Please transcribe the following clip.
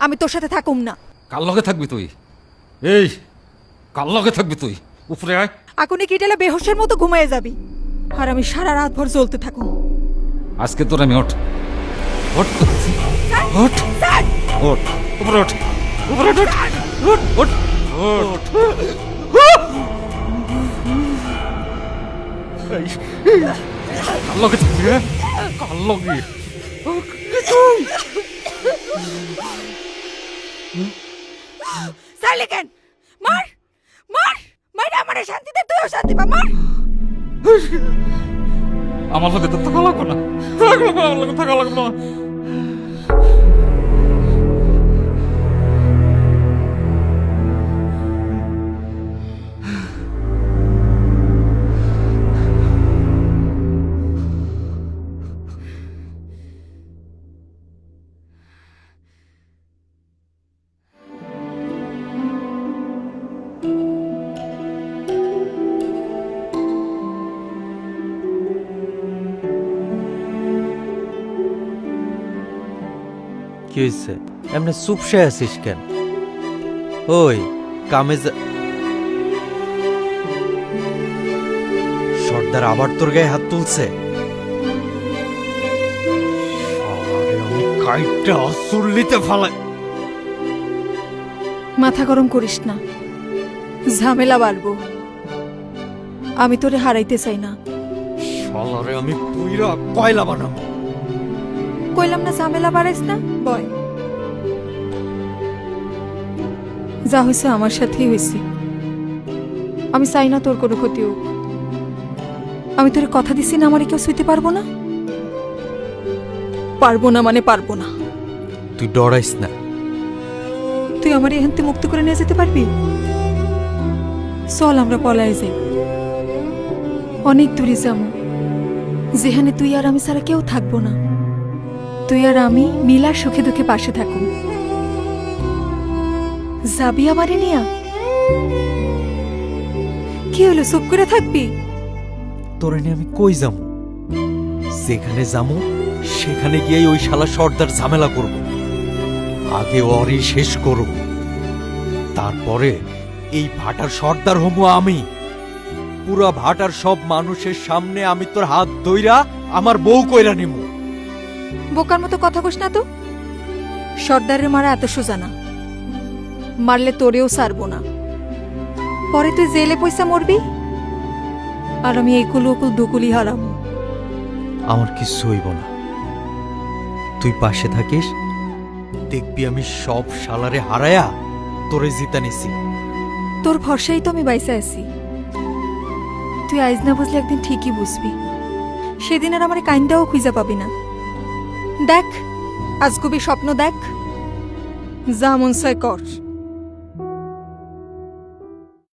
আমি তোর সাথে থাকুম না। কার লগে থাকবি তুই? এই কার লগে থাকবি তুই? উপরে আয়। আগুনে কিটেলে বেহোশের মতো ঘুমিয়ে যাবি, আর আমি সারা রাত ভর জ্বলতে থাকুম। আজকে তোর আমি ওঠ ওঠ ওঠ ওঠ উপরে ওঠ উপরে ওঠ ওঠ ওঠ ওঠ। কার লগে থাকবি? কার লগে? চাইলে কেন? মার মার মার, আমার শান্তিতে তুইও শান্তি পা, মার। আমার লগে তো থাকা লাগবে না, আমার লগে থাকা লাগবে না। কি হয়েছে? এমনি চুপসে আছিস কেন? ওই কামে সর্দার আবার তোর গায়ে হাত তুলছে? আমি কাইটটা চুল্লিতে ফালাই। মাথা গরম করিস না, ঝামেলা বাড়বো। আমি তোরে হারাইতে চাই না। শালারে আমি পুইরা কয়লা বানাবো। কইলাম না ঝামেলা বাড়াইস না, বয়। যা হয়েছে আমার সাথেই হয়েছে। আমি চাই না তোর কোনো ক্ষতি হোক। আমি তোরে কথা দিছি না আমারে কেউ ছুঁইতে পারবো না। পারবো না মানে পারবো না। তুই ডরাইস না। তুই আমার এখান থেকে মুক্ত করে নিয়ে যেতে পারবি? চল আমরা পলায় যাই, অনেক দূরে যাবো, যেখানে তুই আর আমি ছাড়া কেউ থাকবো না। তুই আর আমি মিলার সুখে দুঃখে পাশে থাকুম। যাবি আমারে নিয়া? কি হলো, চুপ করে থাকবি? তোরে নিয়ে আমি কই যাবো? যেখানে যাবো সেখানে গিয়েই ওই শালা সর্দার ঝামেলা করব। আগে ওরই শেষ করব, তারপরে এই ভাটার সর্দার হবো আমি। পুরা ভাটার সব মানুষের সামনে আমি তোর হাত ধইরা আমার বউ কইরা নিমু। বোকার মতো কথা কস না তো। সর্দারের মারা এত সোজা না, মারলে তোরেও সারবো না। পরে তুই জেলে পয়সা মরবি, আর আমি এই কুল ওকুল দুকুলি হারাবো। আমার কিছু হইব না, তুই পাশে থাকিস, দেখবি আমি সব শালারে হারায়া তোরে জিতা নিছি। তোর ভরসাই তো আমি বাইসা আছি। তুই আইজ না বুঝলে একদিন ঠিকই বুঝবি। সেদিন আর আমার কাইন্দাও খুঁজা পাবি না। দেখ, আজগুবি স্বপ্ন দেখ, যা মন চায় কর।